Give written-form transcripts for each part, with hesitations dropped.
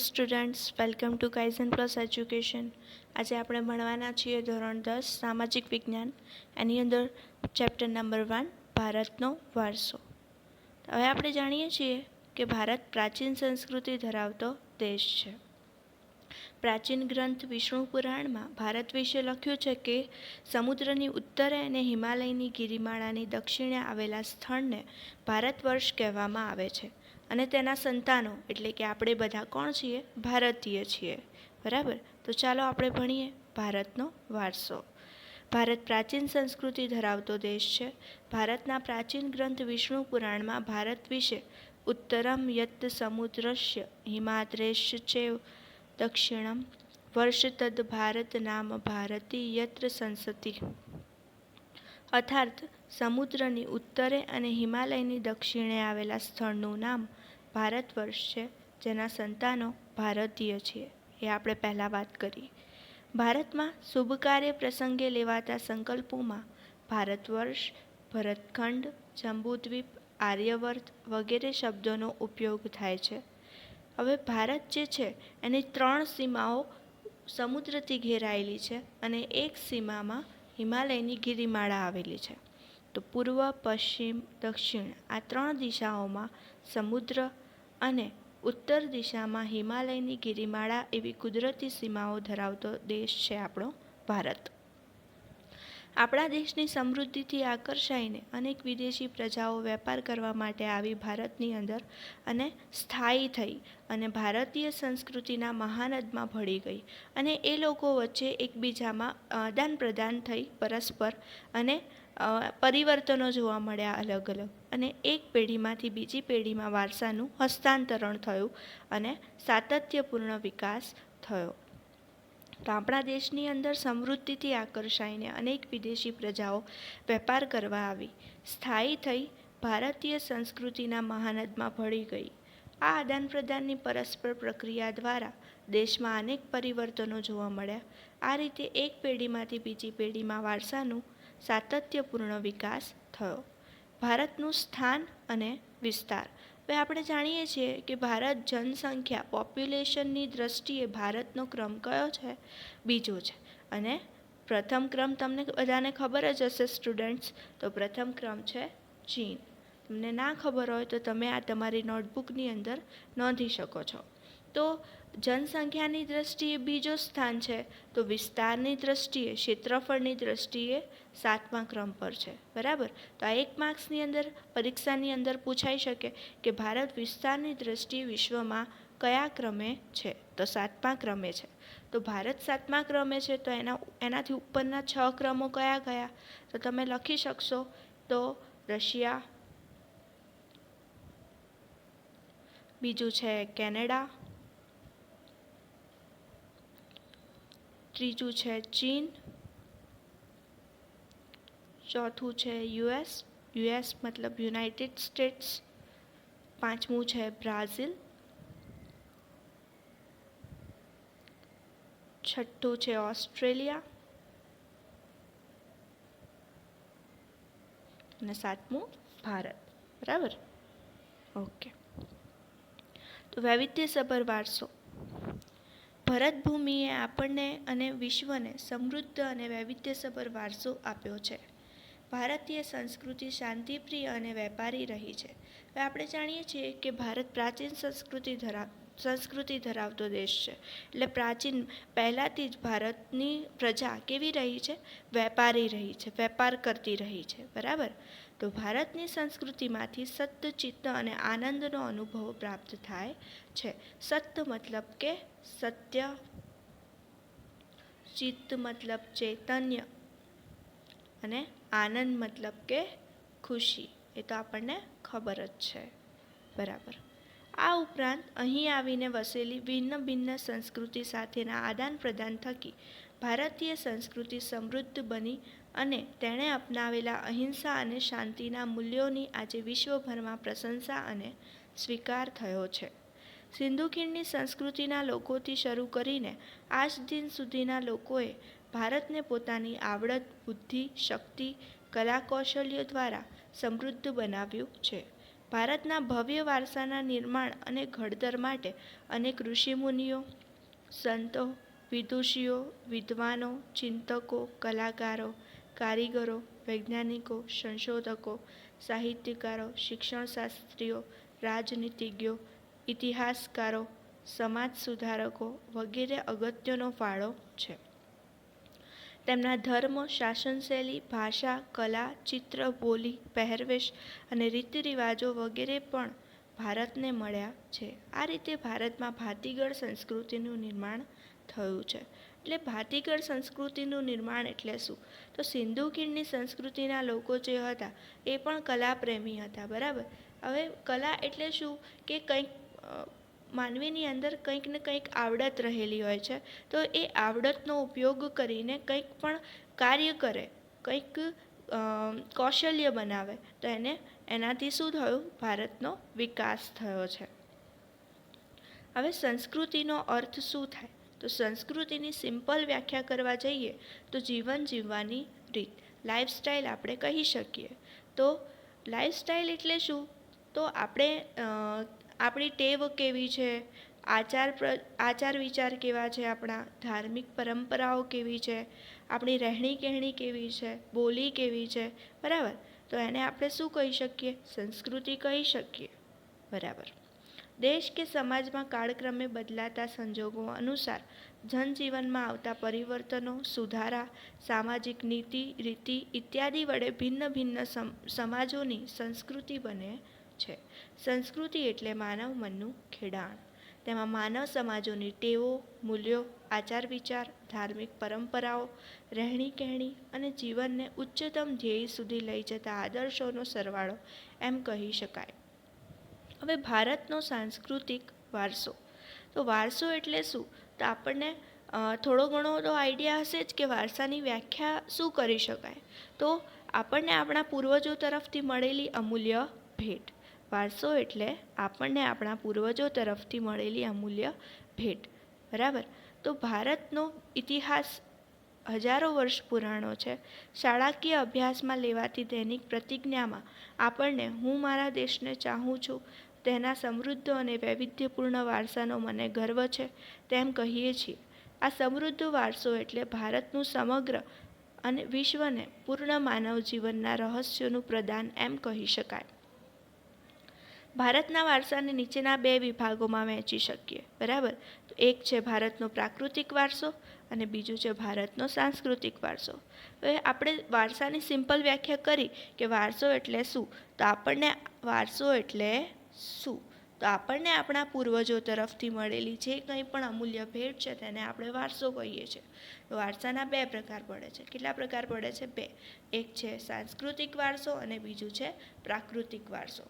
Students, welcome to Kaizen plus education. આજે આપણે ભણવાના છીએ ધોરણ 10 સામાજિક વિજ્ઞાન. એની અંદર ચેપ્ટર નંબર 1 ભારતનો વારસો. હવે આપણે જાણીએ છીએ કે ભારત પ્રાચીન સંસ્કૃતિ ધરાવતો દેશ છે. પ્રાચીન ગ્રંથ વિષ્ણુ પુરાણમાં ભારત વિશે લખ્યું છે કે સમુદ્રની ઉત્તરે અને હિમાલયની ગિરિમાળાની દક્ષિણે આવેલા સ્થળને ભારત વર્ષ કહેવામાં આવે છે. અને તેના સંતાનો એટલે કે આપણે બધા કોણ છીએ? ભારતીય છીએ. બરાબર. તો ચાલો આપણે ભણીએ ભારતનો વારસો. ભારત પ્રાચીન સંસ્કૃતિ ધરાવતો દેશ છે. ભારતના પ્રાચીન ગ્રંથ વિષ્ણુ પુરાણમાં ભારત વિશે ઉત્તરમ યત સમુદ્રસ્ય હિમાદ્રેશ્ય ચેવ દક્ષિણમ વર્ષ તદ ભારત નામ ભારતી યત્ર સંસતિ અર્થાત સમુદ્રની ઉત્તરે અને હિમાલયની દક્ષિણે આવેલા સ્થળનું નામ ભારત વર્ષ છે, જેના સંતાનો ભારતીય છીએ. એ આપણે પહેલાં વાત કરી. ભારતમાં શુભ કાર્ય પ્રસંગે લેવાતા સંકલ્પોમાં ભારત વર્ષ, ભરતખંડ, જંબુદ્વીપ, આર્યવર્ત વગેરે શબ્દોનો ઉપયોગ થાય છે. હવે ભારત જે છે એની 3 સીમાઓ સમુદ્રથી ઘેરાયેલી છે અને એક સીમામાં હિમાલયની ગિરિમાળા આવેલી છે. તો પૂર્વ, પશ્ચિમ, દક્ષિણ આ 3 દિશાઓમાં સમુદ્ર અને ઉત્તર દિશામાં હિમાલયની ગિરિમાળા એવી કુદરતી સીમાઓ ધરાવતો દેશ છે આપણો ભારત. આપણા દેશની સમૃદ્ધિથી આકર્ષાઈને અનેક વિદેશી પ્રજાઓ વેપાર કરવા માટે આવી ભારતની અંદર અને સ્થાયી થઈ અને ભારતીય સંસ્કૃતિના મહાનદમાં ભળી ગઈ અને એ લોકો વચ્ચે એકબીજામાં આદાન પ્રદાન થઈ પરસ્પર અને પરિવર્તનો જોવા મળ્યા અલગ અલગ અને એક પેઢીમાંથી બીજી પેઢીમાં વારસાનું હસ્તાંતરણ થયું અને સાતત્યપૂર્ણ વિકાસ થયો. તો આપણા દેશની અંદર સમૃદ્ધિથી આકર્ષાઈને અનેક વિદેશી પ્રજાઓ વેપાર કરવા આવી, સ્થાયી થઈ ભારતીય સંસ્કૃતિના મહાનદમાં ભળી ગઈ. આ આદાન પ્રદાનની પરસ્પર પ્રક્રિયા દ્વારા દેશમાં અનેક પરિવર્તનો જોવા મળ્યા. આ રીતે એક પેઢીમાંથી બીજી પેઢીમાં વારસાનું સાતત્યપૂર્ણ વિકાસ થયો. ભારતનું સ્થાન અને વિસ્તાર. હવે આપણે જાણીએ છીએ કે ભારત જનસંખ્યા પોપ્યુલેશનની દ્રષ્ટિએ ભારતનો ક્રમ કયો છે? બીજો છે. અને પ્રથમ ક્રમ તમને બધાને ખબર જ હશે સ્ટુડન્ટ્સ. તો પ્રથમ ક્રમ છે ચીન. તમને ના ખબર હોય તો તમે આ તમારી નોટબુકની અંદર નોંધી શકો છો. તો જનસંખ્યાની દ્રષ્ટિએ બીજો સ્થાન છે. તો વિસ્તારની દ્રષ્ટિએ, ક્ષેત્રફળની દ્રષ્ટિએ 7મા ક્રમ પર છે. બરાબર. તો આ 1 માર્ક્સની અંદર પરીક્ષાની અંદર પૂછાઈ શકે કે ભારત વિસ્તારની દ્રષ્ટિએ વિશ્વમાં કયા ક્રમે છે? તો 7મા ક્રમે છે. તો ભારત 7મા ક્રમે છે તો એનાથી ઉપરના 6 ક્રમો કયા કયા? તો તમે લખી શકશો. તો રશિયા, બીજું છે કેનેડા, ત્રીજું છે ચીન, ચોથું છે યુએસ મતલબ યુનાઇટેડ સ્ટેટ્સ, 5મું છે બ્રાઝિલ, 6થું છે ઓસ્ટ્રેલિયા અને 7મું ભારત. બરાબર. ઓકે. તો વૈવિધ્યસભર વારસો. ભરતભૂમિએ આપણને અને વિશ્વને સમૃદ્ધ અને વૈવિધ્યસભર વારસો આપ્યો છે. ભારતીય સંસ્કૃતિ શાંતિપ્રિય અને વેપારી રહી છે. હવે આપણે જાણીએ છીએ કે ભારત પ્રાચીન સંસ્કૃતિ ધરાવતો દેશ છે. એટલે પ્રાચીન પહેલાંથી જ ભારતની પ્રજા કેવી રહી છે? વેપારી રહી છે, વેપાર કરતી રહી છે. બરાબર. તો ભારતની સંસ્કૃતિમાંથી સત્ય, ચિત્ત અને આનંદનો અનુભવ પ્રાપ્ત થાય છે. સત્ય મતલબ કે સત્ય, ચિત્ત મતલબ ચૈતન્ય અને આનંદ મતલબ કે ખુશી. એ તો આપણને ખબર જ છે. બરાબર. આ ઉપરાંત અહીં આવીને વસેલી ભિન્ન ભિન્ન સંસ્કૃતિ સાથેના આદાન પ્રદાન થકી ભારતીય સંસ્કૃતિ સમૃદ્ધ બની અને તેણે અપનાવેલા અહિંસા અને શાંતિના મૂલ્યોની આજે વિશ્વભરમાં પ્રશંસા અને સ્વીકાર થયો છે. સિંધુ ખીણની સંસ્કૃતિના લોકોથી શરૂ કરીને આજ દિન સુધીના લોકોએ ભારતને પોતાની આવડત, બુદ્ધિ, શક્તિ, કલા કૌશલ્યો દ્વારા સમૃદ્ધ બનાવ્યું છે. ભારતના ભવ્ય વારસાના નિર્માણ અને ઘડતર માટે અનેક ઋષિમુનિઓ, સંતો, વિદુષીઓ, વિદ્વાનો, ચિંતકો, કલાકારો, કારીગરો, વૈજ્ઞાનિકો, સંશોધકો, સાહિત્યકારો, શિક્ષણશાસ્ત્રીઓ, રાજનીતિજ્ઞો, ઇતિહાસકારો, સમાજ સુધારકો વગેરે અગત્યનો ફાળો છે. તેમના ધર્મ, શાસનશૈલી, ભાષા, કલા, ચિત્ર, બોલી, પહેરવેશ અને રીતિરિવાજો વગેરે પણ ભારતને મળ્યા છે. આ રીતે ભારતમાં ભાતીગળ સંસ્કૃતિનું નિર્માણ થયું છે. એટલે ભાતીગળ સંસ્કૃતિનું નિર્માણ એટલે શું? તો સિંધુ ખીણની સંસ્કૃતિના લોકો જે હતા એ પણ કલાપ્રેમી હતા. બરાબર. હવે કલા એટલે શું કે કંઈક માનવીની અંદર કંઈક ને કંઈક આવડત રહેલી હોય છે, તો એ આવડતનો ઉપયોગ કરીને કંઈક પણ કાર્ય કરે, કંઈક કૌશલ્ય બનાવે, તો એનાથી શું થયું? ભારતનો વિકાસ થયો છે. હવે સંસ્કૃતિનો અર્થ શું થાય? તો સંસ્કૃતિની સિમ્પલ વ્યાખ્યા કરવા જઈએ તો જીવન જીવવાની રીત, લાઈફસ્ટાઈલ આપણે કહી શકીએ. તો લાઈફસ્ટાઈલ એટલે શું? તો આપણી ટેવ કેવી છે, આચાર વિચાર કેવા છે, આપણા ધાર્મિક પરંપરાઓ કેવી છે, આપણી રહેણી કહેણી કેવી છે, બોલી કેવી છે. બરાબર. તો એને આપણે શું કહી શકીએ? સંસ્કૃતિ કહી શકીએ. બરાબર. દેશ કે સમાજમાં કાળક્રમે બદલાતા સંજોગો અનુસાર જનજીવનમાં આવતા પરિવર્તનો, સુધારા, સામાજિક નીતિ રીતિ ઇત્યાદિ વડે ભિન્ન ભિન્ન સમાજોની સંસ્કૃતિ બને છે. સંસ્કૃતિ એટલે માનવ મનનું ખેડાણ. તેમાં માનવ સમાજોની ટેવો, મૂલ્યો, આચાર વિચાર, ધાર્મિક પરંપરાઓ, રહેણી કહેણી અને જીવનને ઉચ્ચતમ ધ્યેય સુધી લઈ જતા આદર્શોનો સરવાળો એમ કહી શકાય. હવે ભારતનો સાંસ્કૃતિક વારસો. તો વારસો એટલે શું? તો આપણને થોડો ઘણો તો આઈડિયા હશે જ કે વારસાની વ્યાખ્યા શું કરી શકાય. તો આપણને આપણા પૂર્વજો તરફથી મળેલી અમૂલ્ય ભેટ. વારસો એટલે આપણને આપણા પૂર્વજો તરફથી મળેલી અમૂલ્ય ભેટ. બરાબર. તો ભારતનો ઇતિહાસ હજારો વર્ષ પુરાણો છે. શાળાકીય અભ્યાસમાં લેવાતી દૈનિક પ્રતિજ્ઞામાં આપણને હું મારા દેશને ચાહું છું, તેના સમૃદ્ધ અને વૈવિધ્યપૂર્ણ વારસાનો મને ગર્વ છે, તેમ કહીએ છીએ. આ સમૃદ્ધ વારસો એટલે ભારતનું સમગ્ર અને વિશ્વને પૂર્ણ માનવ જીવનના રહસ્યોનું પ્રદાન એમ કહી શકાય. ભારતના વારસાને નીચેના 2 વિભાગોમાં વહેંચી શકીએ. બરાબર. તો એક છે ભારતનો પ્રાકૃતિક વારસો અને બીજું છે ભારતનો સાંસ્કૃતિક વારસો. હવે આપણે વારસાની સિમ્પલ વ્યાખ્યા કરી કે વારસો એટલે શું? તો આપણને વારસો એટલે શું? તો આપણને આપણા પૂર્વજો તરફથી મળેલી જે કંઈ પણ અમૂલ્ય ભેટ છે તેને આપણે વારસો કહીએ છીએ. તો વારસાના 2 પ્રકાર પડે છે. કેટલા પ્રકાર પડે છે? 2. એક છે સાંસ્કૃતિક વારસો અને બીજું છે પ્રાકૃતિક વારસો.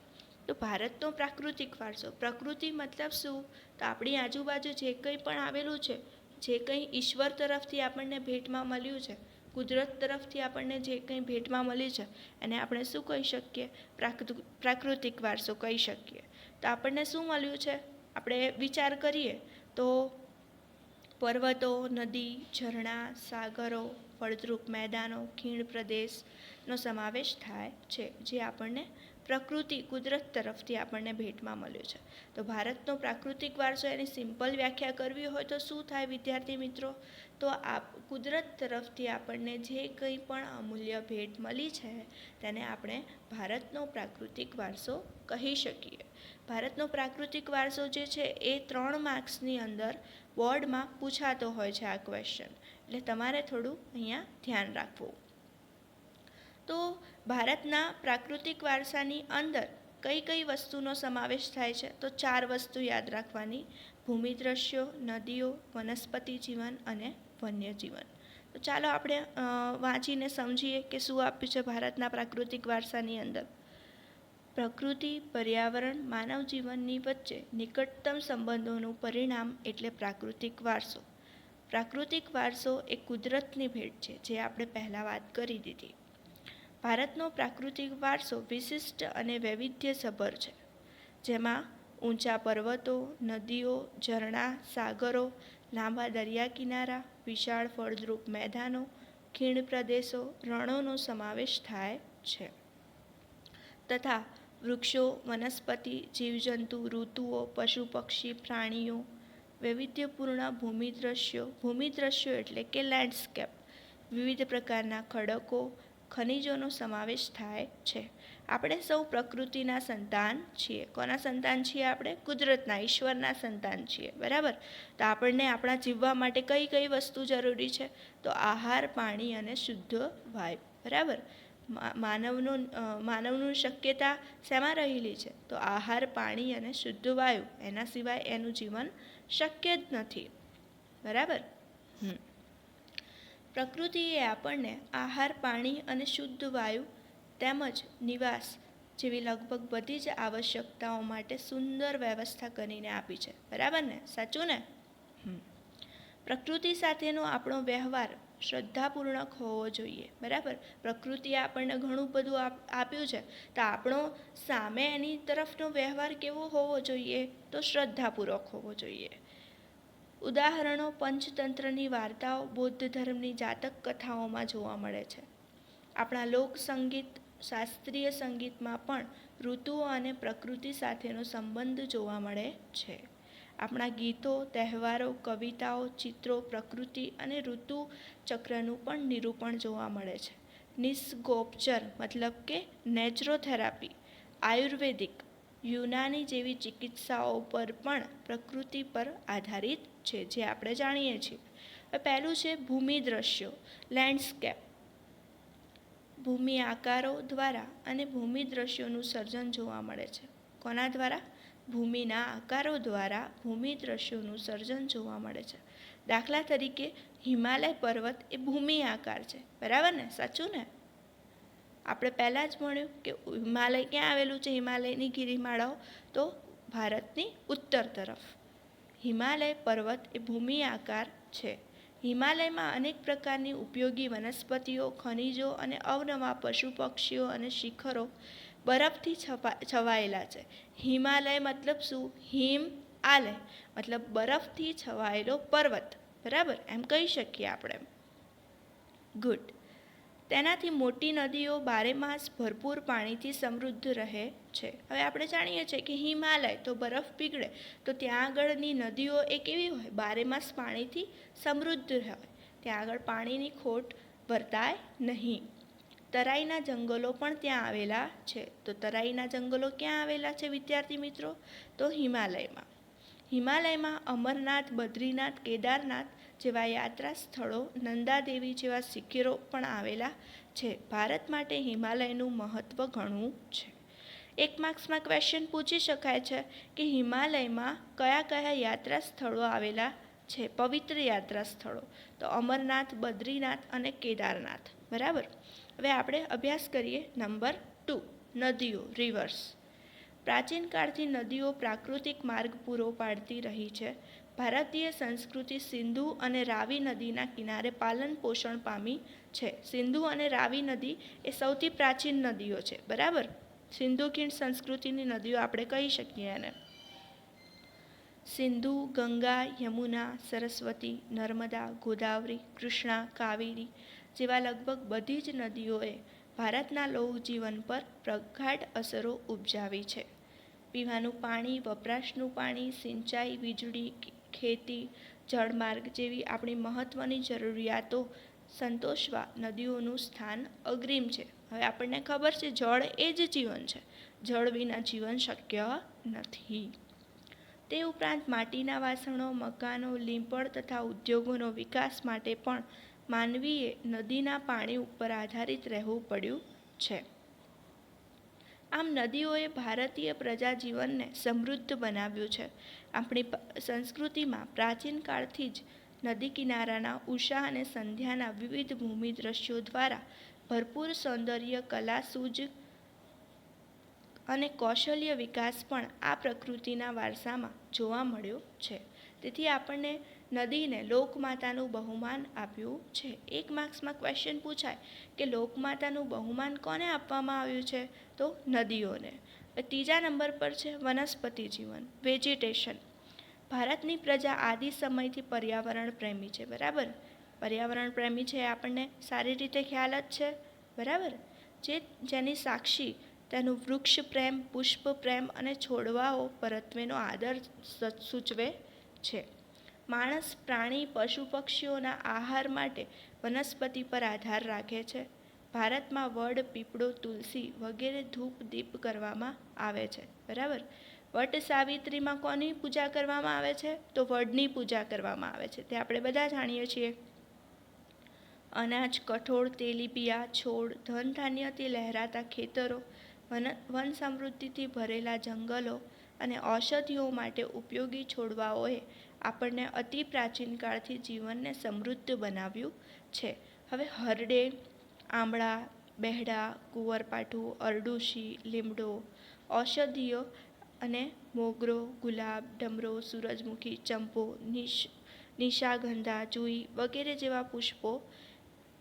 તો ભારતનો પ્રાકૃતિક વારસો, પ્રકૃતિ મતલબ શું? તો આપણી આજુબાજુ જે કંઈ પણ આવેલું છે, જે કંઈ ઈશ્વર તરફથી આપણને ભેટમાં મળ્યું છે, કુદરત તરફથી આપણને જે કંઈ ભેટમાં મળી છે એને આપણે શું કહી શકીએ? પ્રાકૃતિક વારસો કહી શકીએ. તો આપણને શું મળ્યું છે? આપણે વિચાર કરીએ તો પર્વતો, નદી, ઝરણા, સાગરો, ફળદ્રુપ મેદાનો, ખીણ પ્રદેશનો સમાવેશ થાય છે, જે આપણને પ્રકૃતિ, કુદરત તરફથી આપણને ભેટમાં મળ્યો છે. તો ભારતનો પ્રાકૃતિક વારસો એની સિમ્પલ વ્યાખ્યા કરવી હોય તો શું થાય વિદ્યાર્થી મિત્રો? તો કુદરત તરફથી આપણને જે કંઈ પણ અમૂલ્ય ભેટ મળી છે તેને આપણે ભારતનો પ્રાકૃતિક વારસો કહી શકીએ. ભારતનો પ્રાકૃતિક વારસો જે છે એ 3 માર્ક્સની અંદર બોર્ડમાં પૂછાતો હોય છે આ ક્વેશ્ચન. એટલે તમારે થોડું અહીંયા ધ્યાન રાખવું. તો ભારતના પ્રાકૃતિક વારસાની અંદર કઈ કઈ વસ્તુનો સમાવેશ થાય છે? તો 4 વસ્તુ યાદ રાખવાની: ભૂમિ દ્રશ્યો, નદીઓ, વનસ્પતિ જીવન અને વન્યજીવન. તો ચાલો આપણે વાંચીને સમજીએ કે શું આપ્યું છે ભારતના પ્રાકૃતિક વારસાની અંદર. પ્રકૃતિ, પર્યાવરણ, માનવ જીવનની વચ્ચે નિકટતમ સંબંધોનું પરિણામ એટલે પ્રાકૃતિક વારસો. પ્રાકૃતિક વારસો એ કુદરતની ભેટ છે, જે આપણે પહેલાં વાત કરી દીધી. ભારતનો પ્રાકૃતિક વારસો વિશિષ્ટ અને વૈવિધ્યસભર છે, જેમાં ઊંચા પર્વતો, નદીઓ, ઝરણા, સાગરો, લાંબા દરિયા કિનારા, વિશાળ ફળદ્રુપ મેદાનો, ખીણ પ્રદેશો, રણોનો સમાવેશ થાય છે તથા વૃક્ષો, વનસ્પતિ, જીવજંતુ, ઋતુઓ, પશુ પક્ષી, પ્રાણીઓ, વૈવિધ્યપૂર્ણ ભૂમિદ્રશ્યો એટલે કે લેન્ડસ્કેપ, વિવિધ પ્રકારના ખડકો, ખનિજોનો સમાવેશ થાય છે. આપણે સૌ પ્રકૃતિના સંતાન છીએ. કોના સંતાન છીએ આપણે? કુદરતના, ઈશ્વરના સંતાન છીએ. બરાબર. તો આપણને આપણા જીવવા માટે કઈ કઈ વસ્તુ જરૂરી છે? તો આહાર, પાણી અને શુદ્ધ વાયુ. બરાબર. માનવનું શક્યતા શેમાં રહેલી છે? તો આહાર, પાણી અને શુદ્ધ વાયુ. એના સિવાય એનું જીવન શક્ય જ નથી. બરાબર. પ્રકૃતિએ આપણને આહાર, પાણી અને શુદ્ધ વાયુ તેમજ નિવાસ જેવી લગભગ બધી જ આવશ્યકતાઓ માટે સુંદર વ્યવસ્થા કરીને આપી છે. બરાબર ને? સાચું ને? પ્રકૃતિ સાથેનો આપણો વ્યવહાર શ્રદ્ધાપૂર્વક હોવો જોઈએ. બરાબર. પ્રકૃતિએ આપણને ઘણું બધું આપ્યું છે, તો આપણો સામે એની તરફનો વ્યવહાર કેવો હોવો જોઈએ? તો શ્રદ્ધાપૂર્વક હોવો જોઈએ. ઉદાહરણો પંચતંત્રની વાર્તાઓ, બૌદ્ધ ધર્મની જાતક કથાઓમાં જોવા મળે છે. આપણા લોકસંગીત, શાસ્ત્રીય સંગીતમાં પણ ઋતુઓ અને પ્રકૃતિ સાથેનો સંબંધ જોવા મળે છે. આપણા ગીતો, તહેવારો, કવિતાઓ, ચિત્રો પ્રકૃતિ અને ઋતુ ચક્રનું પણ નિરૂપણ જોવા મળે છે. નિસર્ગોપચાર મતલબ કે નેચરોથેરાપી, આયુર્વેદિક, યુનાની જેવી ચિકિત્સાઓ પર પણ પ્રકૃતિ પર આધારિત છે, જે આપણે જાણીએ છીએ. પહેલું છે ભૂમિદ્રશ્યો, લેન્ડસ્કેપ. ભૂમિ આકારો દ્વારા અને ભૂમિદ્રશ્યોનું સર્જન જોવા મળે છે. કોના દ્વારા? ભૂમિના આકારો દ્વારા ભૂમિદ્રશ્યોનું સર્જન જોવા મળે છે. દાખલા તરીકે હિમાલય પર્વત એ ભૂમિ આકાર છે. બરાબર ને? સાચું ને? આપણે પહેલાં જ ભણ્યું કે હિમાલય ક્યાં આવેલું છે? હિમાલયની ગિરિમાળાઓ તો ભારતની ઉત્તર તરફ. હિમાલય પર્વત એ ભૂમિ આકાર છે. હિમાલયમાં અનેક પ્રકારની ઉપયોગી વનસ્પતિઓ, ખનિજો અને અવનવા પશુ પક્ષીઓ અને શિખરો બરફથી છવાયેલા છે. હિમાલય મતલબ શું? હિમ આલય મતલબ બરફથી છવાયેલો પર્વત. બરાબર, એમ કહી શકીએ આપણે. ગુડ. તેનાથી મોટી નદીઓ બારેમાસ ભરપૂર પાણીથી સમૃદ્ધ રહે છે. હવે આપણે જાણીએ છીએ કે હિમાલય તો બરફ પીગળે, તો ત્યાં આગળની નદીઓ એ કેવી હોય? બારેમાસ પાણીથી સમૃદ્ધ હોય. ત્યાં આગળ પાણીની ખોટ વર્તાય નહીં. તરાઈના જંગલો પણ ત્યાં આવેલા છે. તો તરાઈના જંગલો ક્યાં આવેલા છે વિદ્યાર્થી મિત્રો? તો હિમાલયમાં. હિમાલયમાં અમરનાથ, બદ્રીનાથ, કેદારનાથ જેવા યાત્રા સ્થળો, નંદાદેવી જેવા શિખરો પણ આવેલા છે. ભારત માટે હિમાલયનું મહત્ત્વ ઘણું છે. એક માર્ક્સમાં ક્વેશ્ચન પૂછી શકાય છે કે હિમાલયમાં કયા કયા યાત્રા સ્થળો આવેલા છે, પવિત્ર યાત્રા સ્થળો? તો અમરનાથ, બદ્રીનાથ અને કેદારનાથ. બરાબર. હવે આપણે અભ્યાસ કરીએ નંબર 2, નદીઓ, રિવર્સ. પ્રાચીન કાળથી નદીઓ પ્રાકૃતિક માર્ગ પૂરો પાડતી રહી છે. ભારતીય સંસ્કૃતિ સિંધુ અને રાવી નદીના કિનારે પાલન પોષણ પામી છે. સિંધુ અને રાવી નદી એ સૌથી પ્રાચીન નદીઓ છે. બરાબર. સિંધુ ખીણ સંસ્કૃતિની નદીઓ આપણે કહી શકીએ એને. સિંધુ, ગંગા, યમુના, સરસ્વતી, નર્મદા, ગોદાવરી, કૃષ્ણા, કાવેરી જેવા લગભગ બધી જ નદીઓએ ભારતના લોકજીવન પર પ્રગાઢ અસરો ઉપજાવી છે. પીવાનું પાણી, વપરાશનું પાણી, સિંચાઈ, વીજળી, ખેતી, જળમાર્ગ જેવી આપણી મહત્ત્વની જરૂરિયાતો સંતોષવા નદીઓનું સ્થાન અગ્રીમ છે. હવે આપણને ખબર છે જળ એ જ જીવન છે. જળ વિના જીવન શક્ય નથી. તે ઉપરાંત માટીના વાસણો, મકાનો, લીંપણ તથા ઉદ્યોગોનો વિકાસ માટે પણ માનવીએ નદીના પાણી ઉપર આધારિત રહેવું પડ્યું છે. આમ નદીઓએ ભારતીય પ્રજાજીવનને સમૃદ્ધ બનાવ્યું છે. આપણી સંસ્કૃતિમાં પ્રાચીન કાળથી જ નદી કિનારાના ઉષા અને સંધ્યાના વિવિધ ભૂમિ દ્રશ્યો દ્વારા ભરપૂર સૌંદર્ય, કલા, સૂઝ અને કૌશલ્ય વિકાસ પણ આ પ્રકૃતિના વારસામાં જોવા મળ્યો છે. તેથી આપણને નદીને લોકમાતાનું બહુમાન આપ્યું છે. એક માર્ક્સમાં ક્વેશ્ચન પૂછાય કે લોકમાતાનું બહુમાન કોને આપવામાં આવ્યું છે? તો નદીઓને. ત્રીજા નંબર પર છે વનસ્પતિ જીવન, વેજીટેશન. ભારતની પ્રજા આદિ સમયથી પર્યાવરણ પ્રેમી છે. બરાબર. પર્યાવરણ પ્રેમી છે આપણને સારી રીતે ખ્યાલ જ છે. બરાબર. જેની સાક્ષી તેનું વૃક્ષ પ્રેમ, પુષ્પ પ્રેમ અને છોડવાઓ પરત્વેનો આદર સૂચવે છે. માણસ પ્રાણી, પશુ પક્ષીઓના આહાર માટે વનસ્પતિ પર આધાર રાખે છે. ભારતમાં વડ, પીપળો, તુલસી વગેરે ધૂપ દીપ કરવામાં આવે છે. બરાબર. વટ સાવિત્રીમાં કોની પૂજા કરવામાં આવે છે? તો વડની પૂજા કરવામાં આવે છે. તે આપણે બધા જાણીએ છીએ. અનાજ, કઠોળ, તેલીબિયા, છોડ, ધન ધાન્યથી લહેરાતા ખેતરો, વન સમૃદ્ધિથી ભરેલા જંગલો અને ઔષધિઓ માટે ઉપયોગી છોડવાઓએ આપણને અતિ પ્રાચીન કાળથી જીવનને સમૃદ્ધ બનાવ્યું છે. હવે હરડે, આંબળા, બહેડા, કુંવરપાઠું, અરડુસી, લીમડો, ઔષધિઓ અને મોગરો, ગુલાબ, ડમરો, સૂરજમુખી, ચંપો, નિશાગંધા, જુઈ વગેરે જેવા પુષ્પો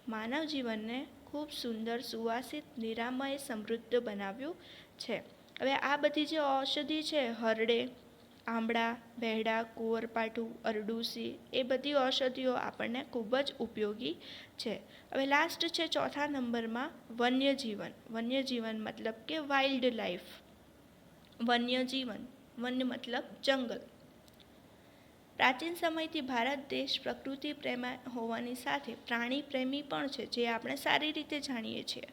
માનવ જીવનને ખૂબ સુંદર, સુવાસિત, નિરામય, સમૃદ્ધ બનાવ્યું છે. હવે આ બધી જે ઔષધિ છે, હરડે, આંબળા, બહેડા, કુંવરપાઠું, અરડુસી, એ બધી ઔષધિઓ આપણને ખૂબ જ ઉપયોગી છે. હવે લાસ્ટ છે ચોથા નંબરમાં વન્યજીવન. વન્યજીવન મતલબ કે વાઇલ્ડ લાઈફ. વન્યજીવન, વન્ય મતલબ જંગલ. પ્રાચીન સમયથી ભારત દેશ પ્રકૃતિ પ્રેમી હોવાની સાથે પ્રાણી પ્રેમી પણ છે, જે આપણે સારી રીતે જાણીએ છીએ.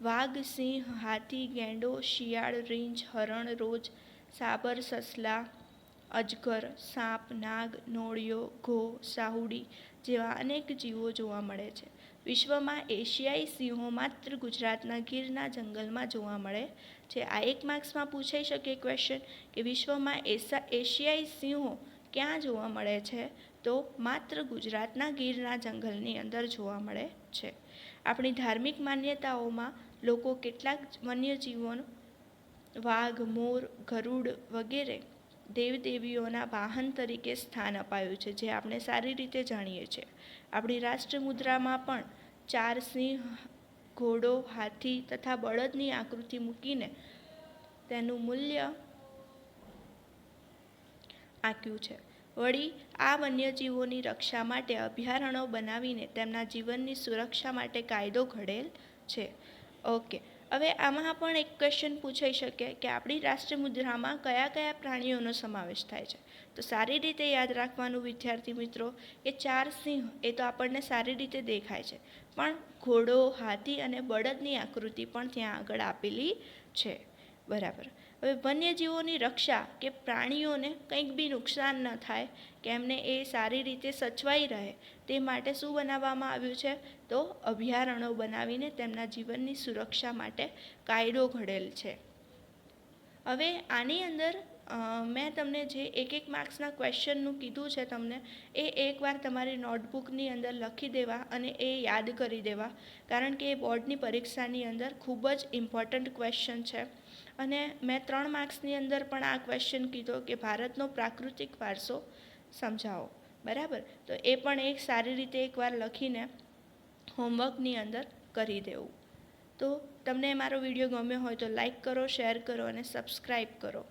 વાઘ, સિંહ, હાથી, ગેંડો, શિયાળ, રીંછ, હરણ, રોજ, સાબર, સસલા, અજગર, સાપ, નાગ, નોળિયો, ઘો, સાહુડી જેવા અનેક જીવો જોવા મળે છે. વિશ્વમાં એશિયાઈ સિંહો માત્ર ગુજરાતના ગીરના જંગલમાં જોવા મળે છે. આ 1 માર્ક્સમાં પૂછાઈ શકે ક્વેશ્ચન કે વિશ્વમાં એશિયાઈ સિંહો ક્યાં જોવા મળે છે? તો માત્ર ગુજરાતના ગીરના જંગલની અંદર જોવા મળે છે. આપણી ધાર્મિક માન્યતાઓમાં લોકો કેટલાક વન્યજીવો, વાઘ, મોર, ગરુડ વગેરે દેવદેવીઓના વાહન તરીકે સ્થાન અપાયું છે, જે આપણે સારી રીતે જાણીએ છીએ. આપણી રાષ્ટ્ર મુદ્રામાં પણ 4 સિંહ, ઘોડો, હાથી તથા બળદની આકૃતિ મૂકીને તેનું મૂલ્ય આંક્યું છે. વળી આ વન્યજીવોની રક્ષા માટે અભયારણ્યો બનાવીને તેમના જીવનની સુરક્ષા માટે કાયદો ઘડેલ છે. ઓકે, હવે આમાં પણ એક ક્વેશ્ચન પૂછાઈ શકે કે આપણી રાષ્ટ્ર મુદ્રામાં કયા કયા પ્રાણીઓનો સમાવેશ થાય છે? તો સારી રીતે યાદ રાખવાનું વિદ્યાર્થી મિત્રો કે 4 સિંહ એ તો આપણને સારી રીતે દેખાય છે, પણ ઘોડો, હાથી અને બળદની આકૃતિ પણ ત્યાં આગળ આપેલી છે. બરાબર. હવે વન્યજીવોની રક્ષા કે પ્રાણીઓને કંઈક બી નુકસાન ન થાય કે એમને એ સારી રીતે સચવાઈ રહે તે માટે શું બનાવવામાં આવ્યું છે? તો અભયારણ્યો બનાવીને તેમના જીવનની સુરક્ષા માટે કાયદો ઘડેલ છે. હવે આની અંદર મેં તમને જે 1 માર્ક્સના ક્વેશ્ચનનું કીધું છે તમને, એ એકવાર તમારી નોટબુકની અંદર લખી દેવા અને એ યાદ કરી દેવા, કારણ કે એ બોર્ડની પરીક્ષાની અંદર ખૂબ જ ઇમ્પોર્ટન્ટ ક્વેશ્ચન છે. અને મેં 3 માર્ક્સની અંદર પણ આ ક્વેશ્ચન કીધો કે ભારતનો પ્રાકૃતિક વારસો સમજાવો. બરાબર. તો એ પણ એક સારી રીતે એકવાર લખીને હોમવર્કની અંદર કરી દેવું. તો તમને મારો વિડીયો ગમ્યો હોય તો લાઈક કરો, શેર કરો અને સબસ્ક્રાઈબ કરો.